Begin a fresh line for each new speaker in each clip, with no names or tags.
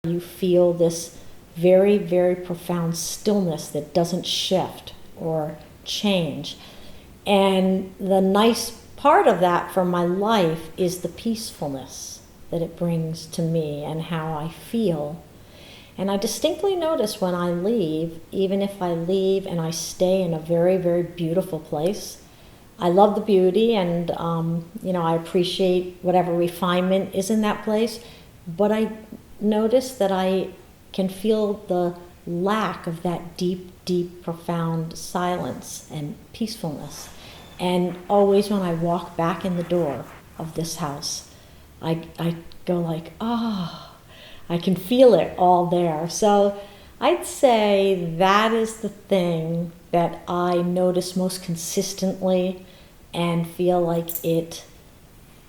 You feel this very, very profound stillness that doesn't shift or change. And the nice part of that for my life is the peacefulness that it brings to me and how I feel. And I distinctly notice when I leave, even if I leave and I stay in a very, very beautiful place, I love the beauty and, I appreciate whatever refinement is in that place, but I notice that I can feel the lack of that deep, deep, profound silence and peacefulness. And always when I walk back in the door of this house, I go like, I can feel it all there. So I'd say that is the thing that I notice most consistently and feel like it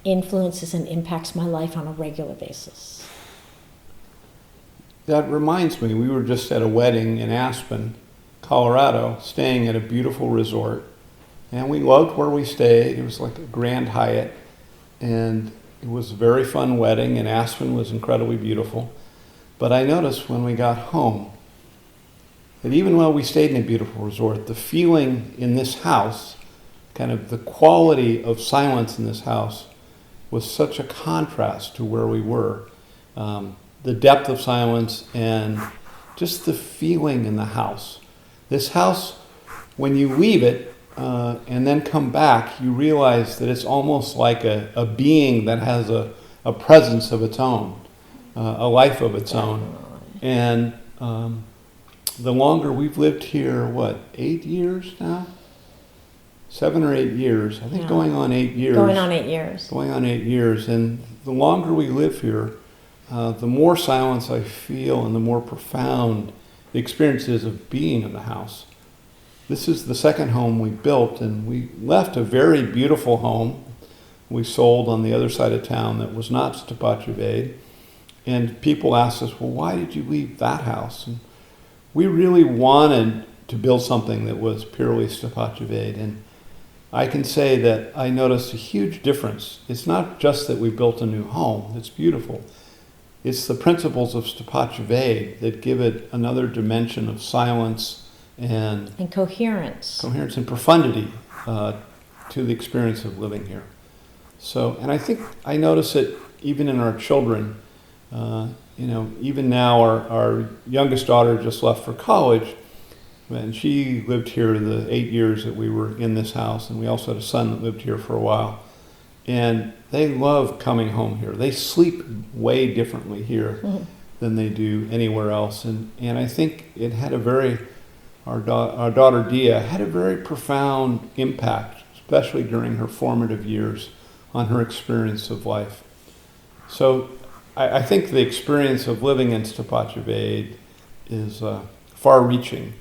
influences and impacts my life on a regular basis.
That reminds me, we were just at a wedding in Aspen, Colorado, staying at a beautiful resort. And we loved where we stayed. It was like a Grand Hyatt. And it was a very fun wedding, and Aspen was incredibly beautiful. But I noticed when we got home that even while we stayed in a beautiful resort, the feeling in this house, kind of the quality of silence in this house, was such a contrast to where we were. The depth of silence and just the feeling in the house. This house, when you leave it and then come back, you realize that it's almost like a being that has a presence of its own, a life of its own. And the longer we've lived here, 8 years now? 7 or 8 years. I think
Yeah.
going on 8 years.
Going on 8 years.
Going on 8 years. And the longer we live here, the more silence I feel and the more profound the experience is of being in the house. This is the second home we built, and we left a very beautiful home we sold on the other side of town that was not Stopacevade. And people asked us, well, why did you leave that house? And we really wanted to build something that was purely Stopacevade. And I can say that I noticed a huge difference. It's not just that we built a new home that's beautiful. It's the principles of Stopacevade that give it another dimension of silence and
coherence.
Coherence and profundity to the experience of living here. So, and I think I notice it even in our children. Even now our youngest daughter just left for college, and she lived here the 8 years that we were in this house, and we also had a son that lived here for a while. And they love coming home here. They sleep way differently here than they do anywhere else. And I think it had our daughter Dia had a very profound impact, especially during her formative years, on her experience of life. So I think the experience of living in Stopacevade is far-reaching.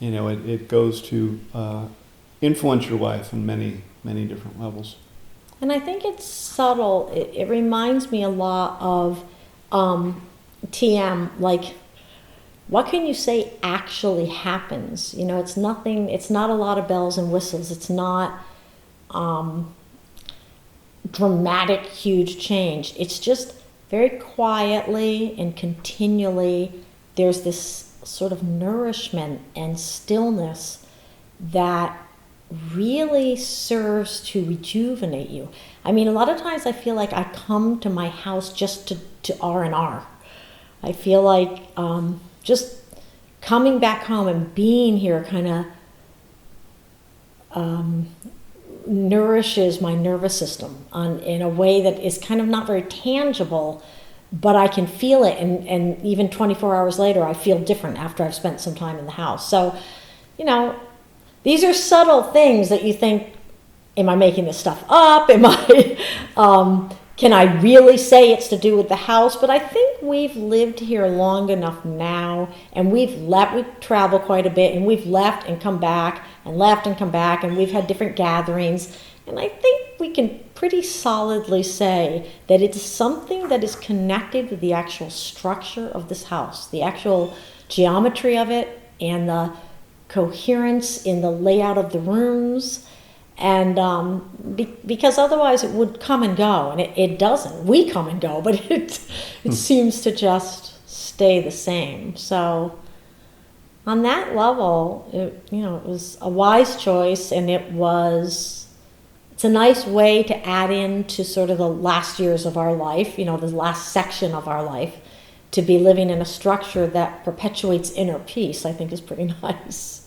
It goes to influence your life in many, many different levels.
And I think it's subtle. It reminds me a lot of TM, like, what can you say actually happens? It's nothing, it's not a lot of bells and whistles. It's not dramatic, huge change. It's just very quietly and continually, there's this sort of nourishment and stillness that really serves to rejuvenate you. I mean, a lot of times I feel like I come to my house just to R&R. I feel like just coming back home and being here kind of nourishes my nervous system in a way that is kind of not very tangible, but I can feel it. And even 24 hours later, I feel different after I've spent some time in the house. So, these are subtle things that you think, am I making this stuff up? Am I, can I really say it's to do with the house? But I think we've lived here long enough now, and we travel quite a bit, and we've left and come back, and left and come back, and we've had different gatherings. And I think we can pretty solidly say that it's something that is connected with the actual structure of this house, the actual geometry of it, and the coherence in the layout of the rooms, and because otherwise it would come and go, and it doesn't. We come and go, but it seems to just stay the same. So on that level, it was a wise choice, and it's a nice way to add into sort of the last years of our life, the last section of our life, to be living in a structure that perpetuates inner peace, I think is pretty nice.